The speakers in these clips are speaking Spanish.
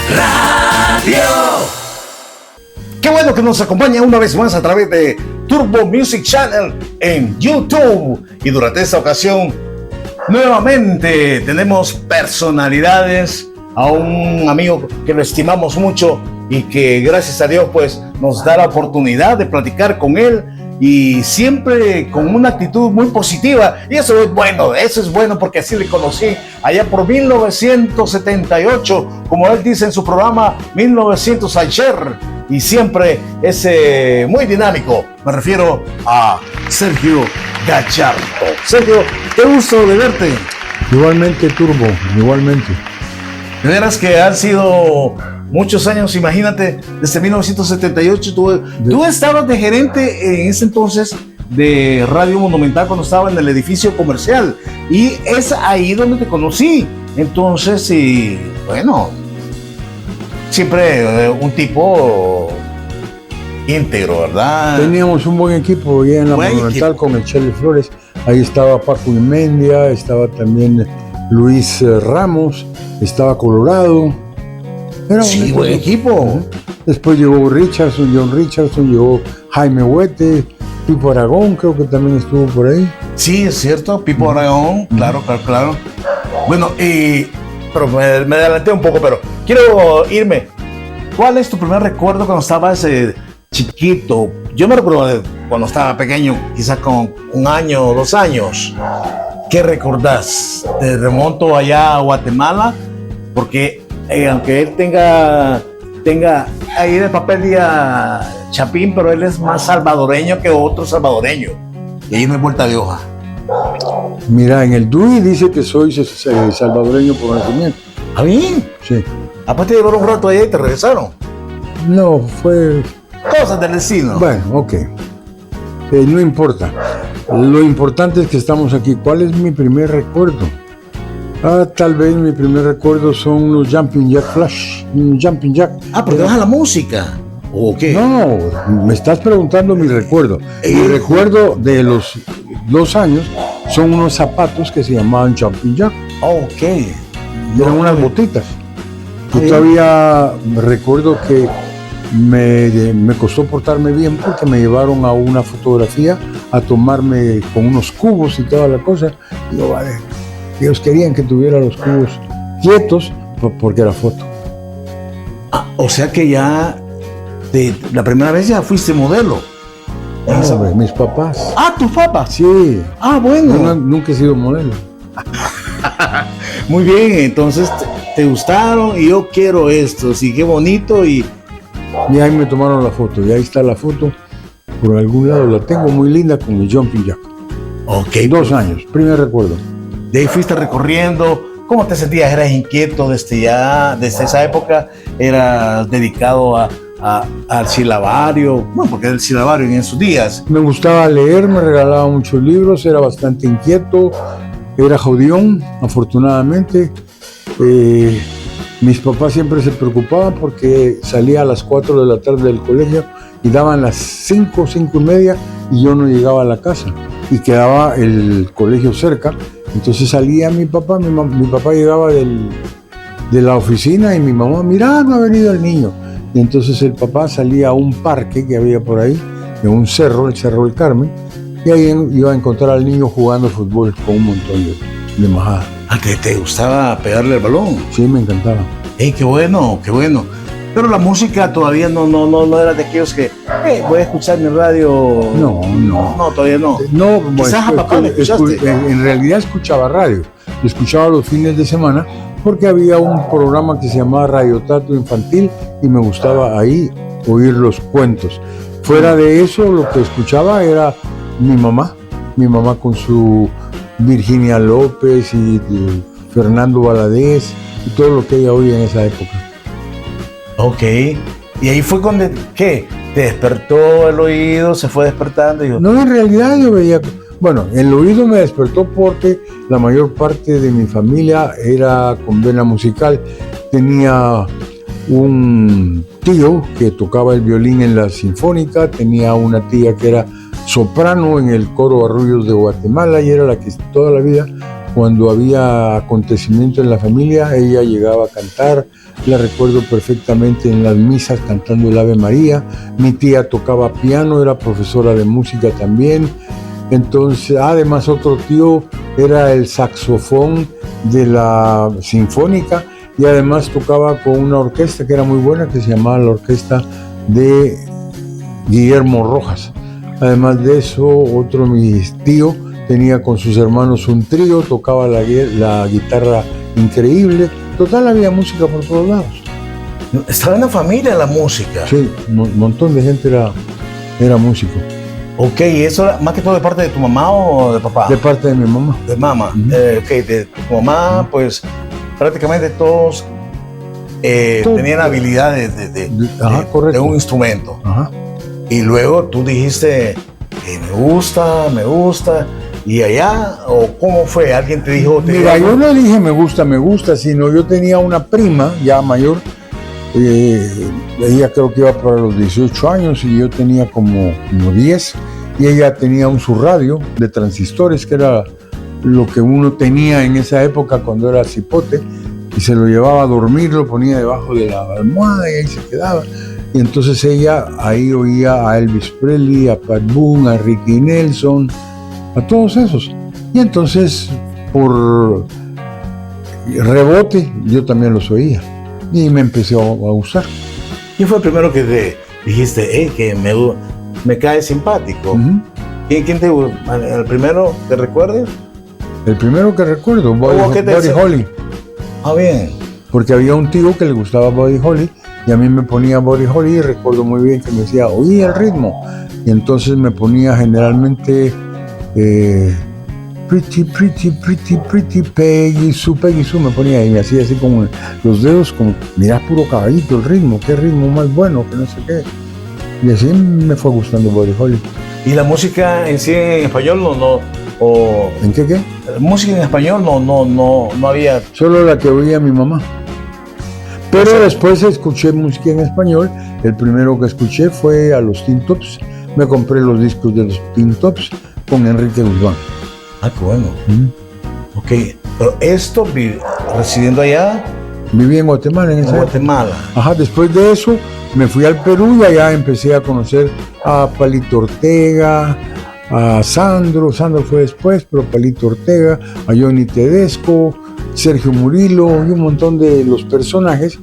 Radio. Qué bueno que nos acompaña una vez más a través de Turbo Music Channel en YouTube. Y durante esta ocasión, nuevamente tenemos personalidades, a un amigo que lo estimamos mucho y que gracias a Dios pues nos da la oportunidad de platicar con él, y siempre con una actitud muy positiva, y eso es bueno porque así le conocí allá por 1978, como él dice en su programa 1900 ayer, y siempre es muy dinámico. Me refiero a Sergio Gallardo. Sergio, qué gusto de verte. Igualmente, Turbo, igualmente. De veras que han sido muchos años, imagínate, desde 1978. Tú estabas de gerente en ese entonces de Radio Monumental cuando estaba en el edificio comercial, y es ahí donde te conocí. Entonces, y bueno, siempre un tipo íntegro, ¿verdad? Teníamos un buen equipo allá en la Monumental con el Chele Flores. Ahí estaba Paco Imendia, estaba también Luis Ramos, estaba Colorado. Era sí, buen equipo. Después llegó John Richardson, llegó Jaime Huete, Pipo Aragón, creo que también estuvo por ahí. Sí, es cierto, Pipo Aragón, claro. Bueno, pero me adelanté un poco, pero quiero irme. ¿Cuál es tu primer recuerdo cuando estabas chiquito? Yo me recuerdo cuando estaba pequeño, quizás con 1 año o 2 años. ¿Qué recordás? Te remonto allá a Guatemala, porque aunque él tenga ahí de papel día Chapín, pero él es más salvadoreño que otro salvadoreño. Y ahí no hay vuelta de hoja. Mira, en el DUI dice que soy salvadoreño por nacimiento. ¿A mí? Sí. Aparte de llevar un rato allá y te regresaron. No, fue... cosas del destino. Bueno, ok. No importa. Lo importante es que estamos aquí. ¿Cuál es mi primer recuerdo? Tal vez mi primer recuerdo son los Jumping Jack Flash. Jumping Jack. Pero te vas a la música. ¿O qué? No, me estás preguntando mi recuerdo. Mi recuerdo de los 2 años son unos zapatos que se llamaban Jumping Jack. Ok. Eran unas botitas. Yo todavía recuerdo que me costó portarme bien porque me llevaron a una fotografía a tomarme con unos cubos y toda la cosa. Y yo, vale, ellos querían que tuviera los cubos quietos porque era foto. O sea que ya la primera vez ya fuiste modelo. Hombre, mis papás. ¿Tus papás? Sí. Bueno. Yo nunca he sido modelo. Muy bien, entonces te gustaron y yo quiero esto. Sí, qué bonito. Y ahí me tomaron la foto, y ahí está la foto. Por algún lado la tengo muy linda con el Jumping Jack. Ok. 2 años, primer recuerdo. De ahí fuiste recorriendo. ¿Cómo te sentías? ¿Eras inquieto desde esa época? ¿Eras dedicado al silabario? Bueno, porque era el silabario en sus días. Me gustaba leer, me regalaba muchos libros, era bastante inquieto, era jodión, afortunadamente. Mis papás siempre se preocupaban porque salía a las 4 de la tarde del colegio y daban las 5, 5:30 y yo no llegaba a la casa y quedaba el colegio cerca. Entonces salía mi papá llegaba de la oficina y mi mamá, mira, no ha venido el niño. Y entonces el papá salía a un parque que había por ahí, en un cerro, el Cerro del Carmen, y ahí iba a encontrar al niño jugando fútbol con un montón de majada. ¿Te gustaba pegarle el balón? Sí, me encantaba. Qué bueno. Pero la música todavía no era de aquellos que voy a escuchar mi radio. No, todavía no. No, quizás a papá le escuchaste. En realidad escuchaba radio. Lo escuchaba los fines de semana porque había un programa que se llamaba Radio Tato Infantil y me gustaba ahí oír los cuentos. Fuera de eso, lo que escuchaba era mi mamá con su Virginia López y Fernando Valadez y todo lo que ella oía en esa época. Ok. Y ahí fue cuando, ¿qué? ¿Te despertó el oído? ¿Se fue despertando? No, en realidad yo veía... Bueno, el oído me despertó porque la mayor parte de mi familia era con vena musical. Tenía un tío que tocaba el violín en la Sinfónica, tenía una tía que era soprano en el coro Arrullos de Guatemala y era la que toda la vida Cuando había acontecimiento en la familia, ella llegaba a cantar. La recuerdo perfectamente en las misas cantando el Ave María. Mi tía tocaba piano, era profesora de música también. Entonces, además otro tío era el saxofón de la Sinfónica y además tocaba con una orquesta que era muy buena, que se llamaba la Orquesta de Guillermo Rojas. Además de eso, otro mi tío tenía con sus hermanos un trío, tocaba la guitarra increíble. Total, había música por todos lados. Estaba en la familia la música. Sí, un montón de gente era músico. Ok, ¿y eso era más que todo de parte de tu mamá o de papá? De parte de mi mamá. De mamá. Ok, de tu mamá, pues prácticamente todos tenían habilidades de un instrumento. Ajá. Y luego tú dijiste, me gusta, y allá, o cómo fue, alguien te dijo... Mira, yo no dije me gusta, sino yo tenía una prima ya mayor, ella creo que iba para los 18 años y yo tenía como 10, y ella tenía un subradio de transistores, que era lo que uno tenía en esa época cuando era cipote, y se lo llevaba a dormir, lo ponía debajo de la almohada y ahí se quedaba. Y entonces ella ahí oía a Elvis Presley, a Pat Boone, a Ricky Nelson, a todos esos. Y entonces, por rebote, yo también los oía. Y me empecé a gustar. ¿Quién fue el primero que te dijiste, que me cae simpático? Uh-huh. ¿Quién te gustó? ¿El primero que recuerdes? El primero que recuerdo, Buddy Holly. Ah, bien. Porque había un tío que le gustaba Buddy Holly, y a mí me ponía Buddy Holly, y recuerdo muy bien que me decía, oí el ritmo. Y entonces me ponía generalmente pretty Peggy Sue, me ponía y me hacía así como los dedos, como, mirá, puro caballito el ritmo, qué ritmo más bueno, que no sé qué. Y así me fue gustando Buddy Holly. ¿Y la música en sí en español o ¿En qué? Música en español no había. Solo la que oía mi mamá. Pero después escuché música en español. El primero que escuché fue a los Teen Tops. Me compré los discos de los Teen Tops con Enrique Guzmán. Ah, qué bueno. Ok, pero esto, residiendo allá. Viví en Guatemala en esa Guatemala. Época. Ajá, después de eso me fui al Perú y allá empecé a conocer a Palito Ortega, a Sandro fue después, pero Palito Ortega, a Johnny Tedesco, Sergio Murillo y un montón de los personajes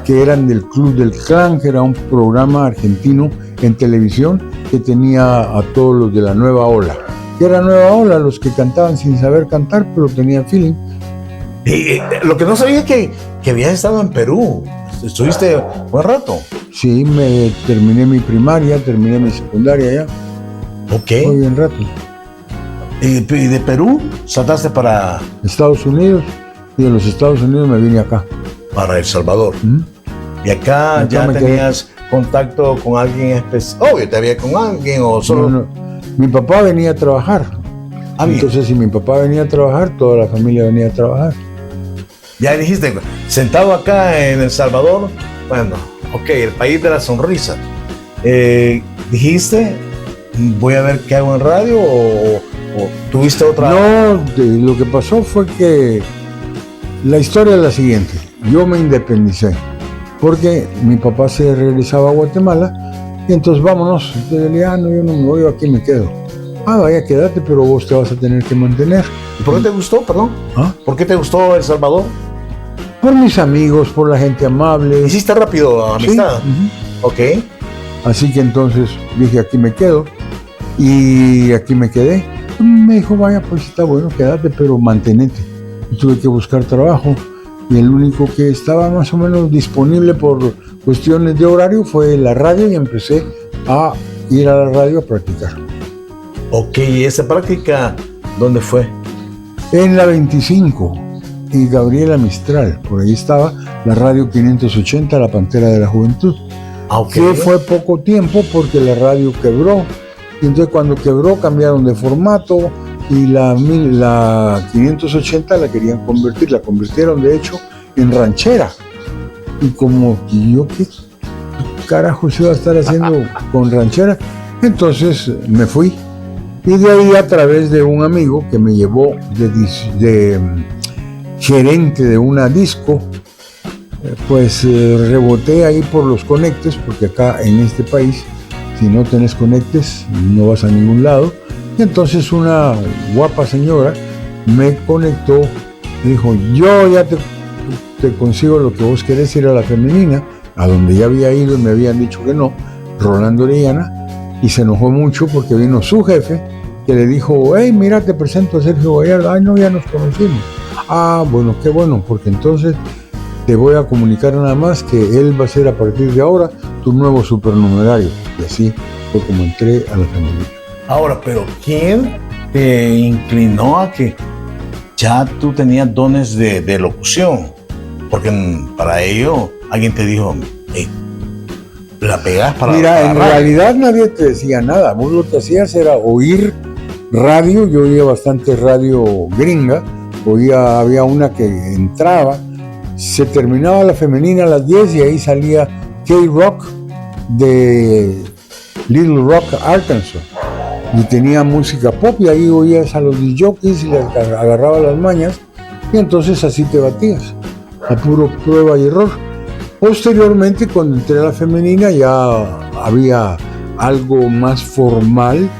que eran del Club del Clan, que era un programa argentino en televisión que tenía a todos los de la Nueva Ola. Que era Nueva Ola, los que cantaban sin saber cantar, pero tenían feeling. Lo que no sabía es que habías estado en Perú. ¿Estuviste buen rato? Sí, terminé mi primaria, terminé mi secundaria allá. Ok. Muy bien rato. ¿Y de Perú saltaste para...? Estados Unidos, y de los Estados Unidos me vine acá. Para El Salvador. Y acá ya tenías contacto con alguien especial. Obvio, te había con alguien o solo... No. Mi papá venía a trabajar. Entonces, si mi papá venía a trabajar, toda la familia venía a trabajar. Ya dijiste, sentado acá en El Salvador, bueno, ok, el país de la sonrisa. Dijiste, voy a ver qué hago en radio o tuviste otra... No, lo que pasó fue que la historia es la siguiente. Yo me independicé porque mi papá se regresaba a Guatemala y entonces vámonos. Entonces le dije, no, yo no me voy, yo aquí me quedo. Vaya, quédate, pero vos te vas a tener que mantener. ¿Y por qué te gustó, perdón? ¿Por qué te gustó El Salvador? Por mis amigos, por la gente amable. ¿Hiciste rápido amistad? Sí. Ok. Así que entonces dije, aquí me quedo. Y aquí me quedé. Me dijo, vaya, pues está bueno, quédate, pero mantenete. Y tuve que buscar trabajo. Y el único que estaba más o menos disponible por cuestiones de horario fue la radio y empecé a ir a la radio a practicar. Ok, ¿y esa práctica dónde fue? En la 25 y Gabriela Mistral, por ahí estaba la radio 580, la Pantera de la Juventud. Okay. Que fue poco tiempo porque la radio quebró. Y entonces cuando quebró cambiaron de formato y la 580 la querían convertir, la convirtieron de hecho en ranchera. Y como yo, ¿qué carajo se iba a estar haciendo con ranchera? Entonces me fui Y de ahí, a través de un amigo que me llevó de gerente de una disco, pues reboté ahí por los conectes, porque acá en este país, si no tenés conectes, no vas a ningún lado. Y entonces una guapa señora me conectó, me dijo, yo ya te consigo lo que vos querés, ir a la femenina, a donde ya había ido y me habían dicho que no, Rolando Orellana, y se enojó mucho porque vino su jefe, que le dijo, hey, mira, te presento a Sergio Gallardo. Ay, no, ya nos conocimos. Ah, bueno, qué bueno, porque entonces te voy a comunicar nada más que él va a ser a partir de ahora tu nuevo supernumerario. Y así fue como entré a la femenina. Ahora, pero ¿quién te inclinó a que ya tú tenías dones de locución? Porque para ello alguien te dijo, hey, la pegas para... Mira, en radio. realidad nadie te decía nada. Vos lo que hacías era oír radio. Yo oía bastante radio gringa. Había una que entraba, se terminaba la femenina a las 10 y ahí salía K-Rock de Little Rock, Arkansas. Y tenía música pop y ahí oías a los jockeys y les agarraba las mañas y entonces así te batías, a puro prueba y error. Posteriormente, cuando entré a la femenina, ya había algo más formal,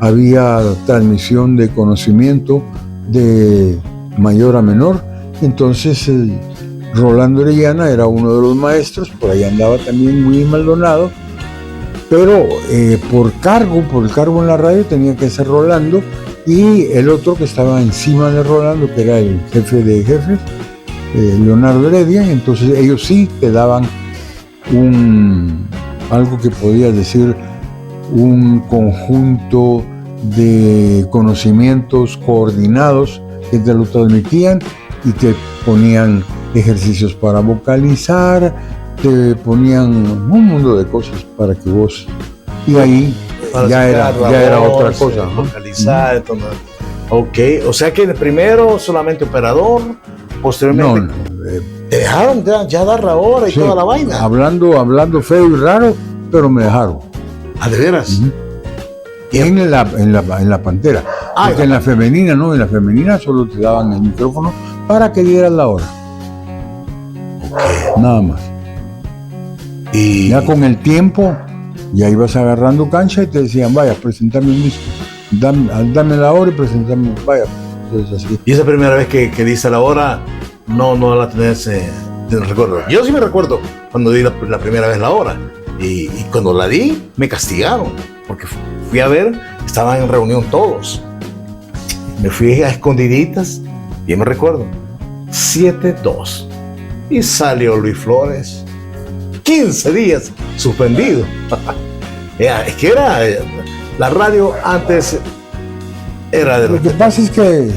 había transmisión de conocimiento de mayor a menor. Entonces Rolando Orellana era uno de los maestros, por ahí andaba también Willy Maldonado, pero por el cargo en la radio tenía que ser Rolando, y el otro que estaba encima de Rolando, que era el jefe de jefes, Leonardo Heredia. Entonces ellos sí te daban algo que podías decir, un conjunto de conocimientos coordinados que te lo transmitían y te ponían ejercicios para vocalizar, te ponían un mundo de cosas para que vos... Y ahí ya era otra cosa. Vocalizar, entonces, ok, o sea que primero solamente operador, posteriormente... te dejaron ya dar la hora y sí, toda la vaina. Hablando feo y raro, pero me dejaron. ¿Ah, de veras? Uh-huh. En la Pantera. Porque en la femenina no, en la femenina solo te daban el micrófono para que dieras la hora. Okay. Nada más. Y ya con el tiempo, ya ibas agarrando cancha y te decían, vaya, presentame un disco. Dame la hora y presentame, vaya. Entonces, así. Y esa primera vez que diste la hora, no la tenés, no recuerdo. Yo sí me recuerdo cuando di la primera vez la hora. Y cuando la di, me castigaron. Porque fui a ver, estaban en reunión todos. Me fui a escondiditas, bien me recuerdo, 7-2. Y salió Luis Flores, 15 días suspendido. Es que era, la radio antes era de... Lo que pasa es que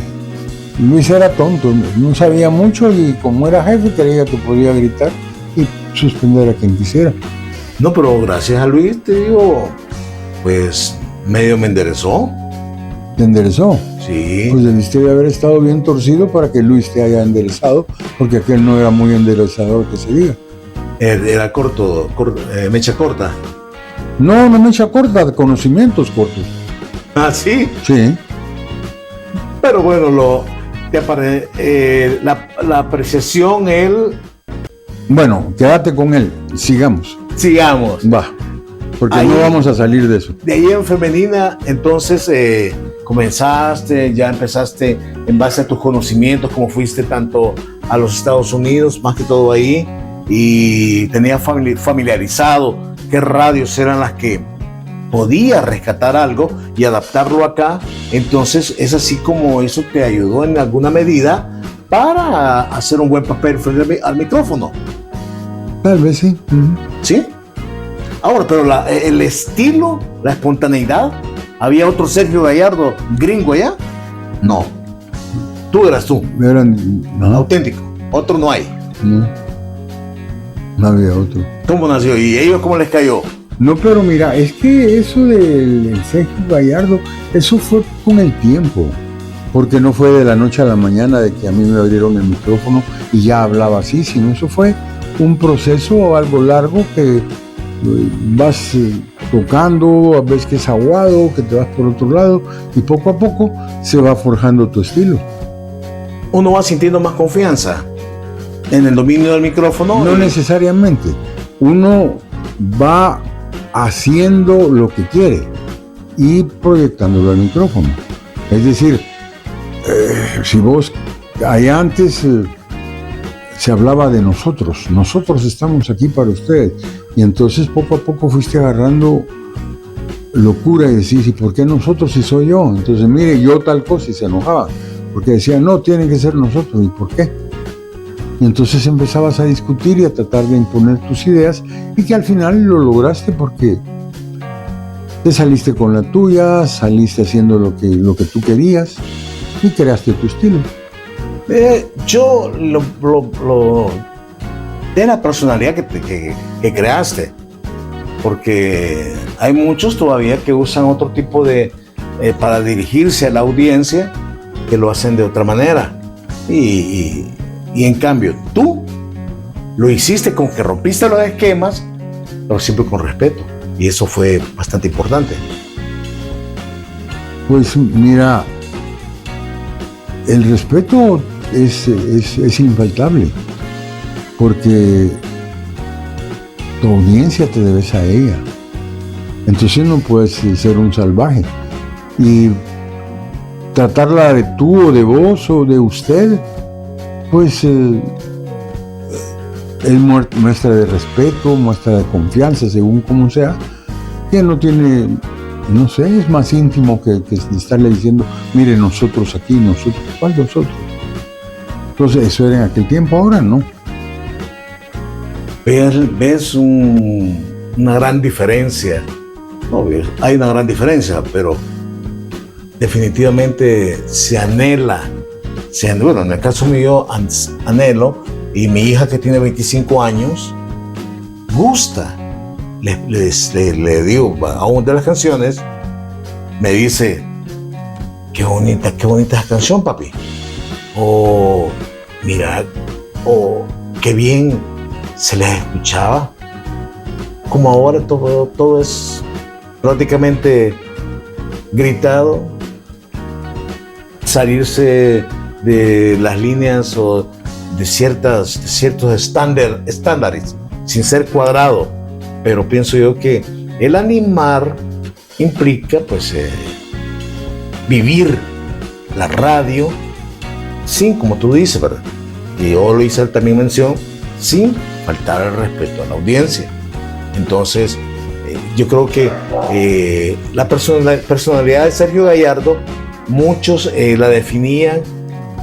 Luis era tonto, no sabía mucho y como era jefe creía que podía gritar y suspender a quien quisiera. No, pero gracias a Luis, te digo, pues medio me enderezó. ¿Te enderezó? Sí. Pues debiste de haber estado bien torcido para que Luis te haya enderezado, porque aquel no era muy enderezador que se diga. Era corto, mecha corta. No mecha corta, de conocimientos cortos. Ah, sí. Sí. Pero bueno, la apreciación, Bueno, quédate con él, sigamos. Va, porque ahí, no vamos a salir de eso. De ahí en femenina, entonces comenzaste, ya empezaste en base a tus conocimientos, como fuiste tanto a los Estados Unidos, más que todo ahí, y tenías familiarizado qué radios eran las que podía rescatar algo y adaptarlo acá. Entonces es así como eso te ayudó en alguna medida para hacer un buen papel frente al micrófono. Tal vez sí. Uh-huh. ¿Sí? Ahora, pero el estilo, la espontaneidad, ¿había otro Sergio Gallardo gringo allá? No. Tú eras tú. No. Auténtico. Otro no hay. No había otro. ¿Cómo nació? ¿Y ellos cómo les cayó? No, pero mira, es que eso del Sergio Gallardo, eso fue con el tiempo. Porque no fue de la noche a la mañana de que a mí me abrieron el micrófono y ya hablaba así, sino eso fue un proceso o algo largo que vas tocando, ves que es aguado, que te vas por otro lado, y poco a poco se va forjando tu estilo. Uno va sintiendo más confianza en el dominio del micrófono. No necesariamente. Uno va haciendo lo que quiere y proyectándolo al micrófono. Es decir, si vos, allá antes se hablaba de nosotros estamos aquí para ustedes, y entonces poco a poco fuiste agarrando locura y decís, ¿y por qué nosotros si soy yo? Entonces, mire, yo tal cosa, y se enojaba, porque decía, no, tienen que ser nosotros, ¿y por qué? Y entonces empezabas a discutir y a tratar de imponer tus ideas, y que al final lo lograste porque te saliste con la tuya, saliste haciendo lo que tú querías y creaste tu estilo. Yo de la personalidad que creaste, porque hay muchos todavía que usan otro tipo de para dirigirse a la audiencia, que lo hacen de otra manera, y en cambio tú lo hiciste con que rompiste los esquemas, pero siempre con respeto, y eso fue bastante importante. Pues mira, el respeto es infaltable, porque tu audiencia te debes a ella. Entonces no puedes ser un salvaje y tratarla de tú o de vos o de usted, pues él muestra de respeto, muestra de confianza, según como sea, que no tiene, no sé, es más íntimo que estarle diciendo, mire, nosotros aquí, nosotros, ¿cuál nosotros? Entonces eso era en aquel tiempo, ahora no. ¿Ves una gran diferencia? No, hay una gran diferencia, pero definitivamente se anhela, bueno, en el caso mío anhelo, y mi hija que tiene 25 años, gusta. Le digo, a una de las canciones, me dice, qué bonita esa canción, papi. O, mira, o qué bien se les escuchaba. Como ahora todo es prácticamente gritado, salirse de las líneas o de ciertos estándares, sin ser cuadrado. Pero pienso yo que el animar implica, pues, vivir la radio sin, como tú dices, ¿verdad? Y yo lo hice también mención, sin faltar el respeto a la audiencia. Entonces, yo creo que la personalidad de Sergio Gallardo, muchos la definían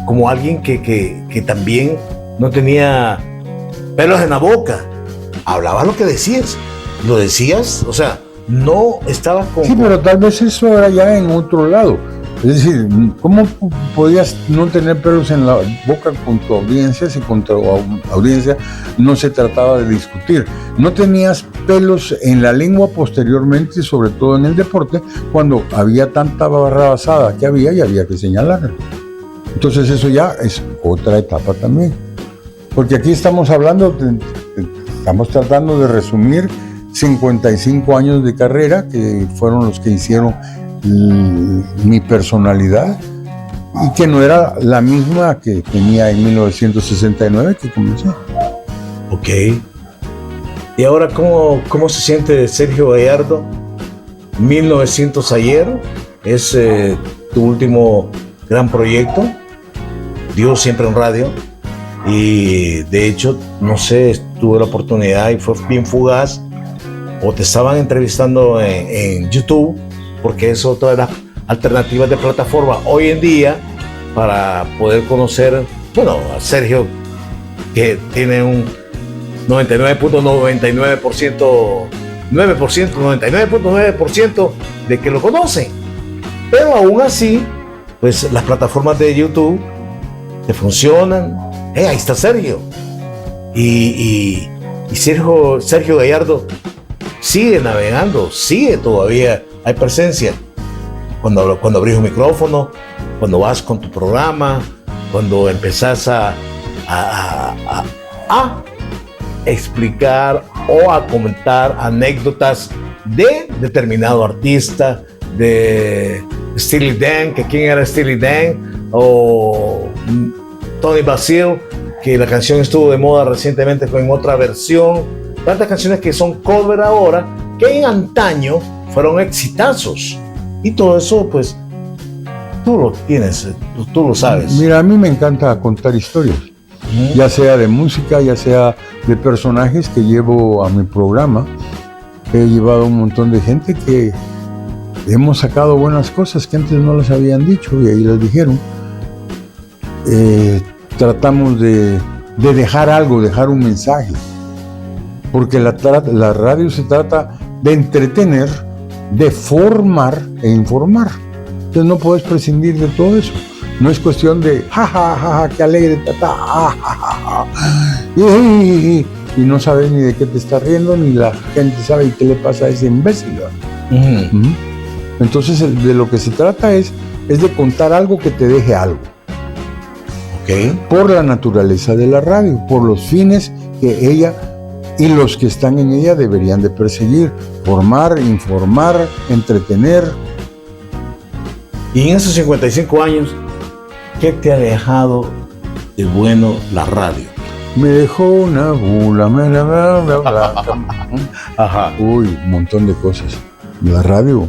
como alguien que también no tenía pelos en la boca. Hablaba lo que decías, lo decías, o sea, no estaba con... Sí, pero tal vez eso era ya en otro lado. Es decir, ¿cómo podías no tener pelos en la boca con tu audiencia si con tu audiencia no se trataba de discutir? No tenías pelos en la lengua posteriormente, sobre todo en el deporte, cuando había tanta barrabasada que había y había que señalar. Entonces eso ya es otra etapa también. Porque aquí estamos hablando, estamos tratando de resumir 55 años de carrera, que fueron los que hicieron mi personalidad, y que no era la misma que tenía en 1969 que comencé. Ok. ¿Y ahora cómo se siente Sergio Gallardo? 1900 ayer es tu último gran proyecto, Dios siempre en radio, y de hecho, no sé, tuve la oportunidad y fue bien fugaz, o te estaban entrevistando en YouTube, porque es otra de las alternativas de plataforma hoy en día para poder conocer, bueno, a Sergio, que tiene un 99.9% de que lo conocen. Pero aún así, pues las plataformas de YouTube te funcionan. Ahí está Sergio. Y Sergio Gallardo sigue navegando, sigue todavía, hay presencia. Cuando abrís un micrófono, cuando vas con tu programa, cuando empezás a explicar o a comentar anécdotas de determinado artista, de Steely Dan, que quién era Steely Dan, o Tony Basil, que la canción estuvo de moda recientemente con otra versión. Tantas canciones que son cover ahora, que en antaño fueron exitazos. Y todo eso, pues, tú lo tienes, tú lo sabes. Mira, a mí me encanta contar historias, ya sea de música, ya sea de personajes que llevo a mi programa. He llevado un montón de gente que hemos sacado buenas cosas que antes no las habían dicho y ahí las dijeron. Tratamos de dejar algo, dejar un mensaje, porque la radio se trata de entretener, de formar e informar. Entonces no puedes prescindir de todo eso. No es cuestión de ja, qué alegre, y no sabes ni de qué te estás riendo, ni la gente sabe qué le pasa a ese imbécil. Entonces de lo que se trata es de contar algo que te deje algo. Por la naturaleza de la radio, por los fines que ella y los que están en ella deberían de perseguir: formar, informar, entretener. Y en esos 55 años, ¿qué te ha dejado de bueno la radio? Me dejó una bula, Ajá. Uy, un montón de cosas. La radio,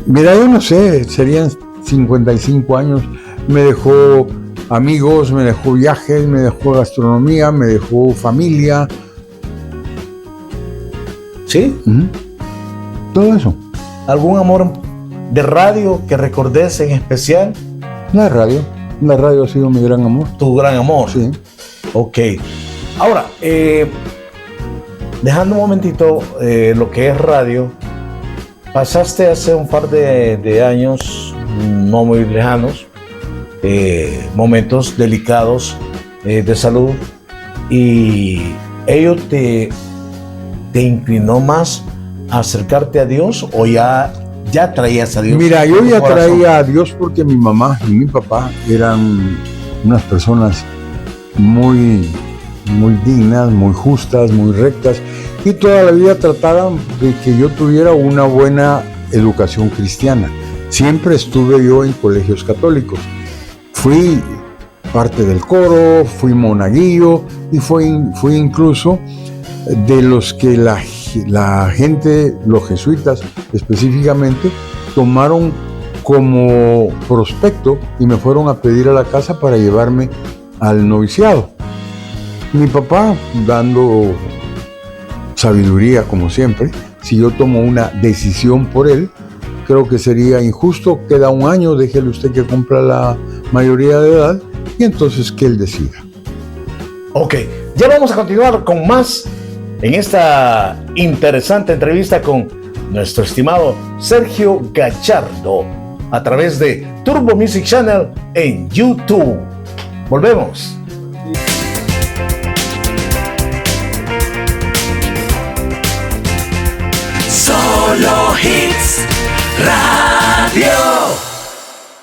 mira, yo no sé, serían 55 años. Me dejó amigos, me dejó viajes, me dejó gastronomía, me dejó familia. ¿Sí? Todo eso. ¿Algún amor de radio que recordes en especial? La radio ha sido mi gran amor. Tu gran amor. Sí. Ok. Ahora, dejando un momentito lo que es radio, pasaste hace un par de años, no muy lejanos, momentos delicados de salud, y ello te inclinó más a acercarte a Dios, o ya traías a Dios. Mira, yo ya traía a Dios porque mi mamá y mi papá eran unas personas muy, muy dignas, muy justas, muy rectas, y toda la vida trataban de que yo tuviera una buena educación cristiana. Siempre estuve yo en colegios católicos. Fui parte del coro, fui monaguillo y fui incluso de los que la gente, los jesuitas específicamente, tomaron como prospecto y me fueron a pedir a la casa para llevarme al noviciado. Mi papá, dando sabiduría como siempre, si yo tomo una decisión por él, creo que sería injusto. Queda un año, déjele usted que cumpla la mayoría de edad y entonces que él decida. Ok, ya vamos a continuar con más en esta interesante entrevista con nuestro estimado Sergio Gallardo a través de Turbo Music Channel en YouTube. Volvemos. Solo Hits Radio.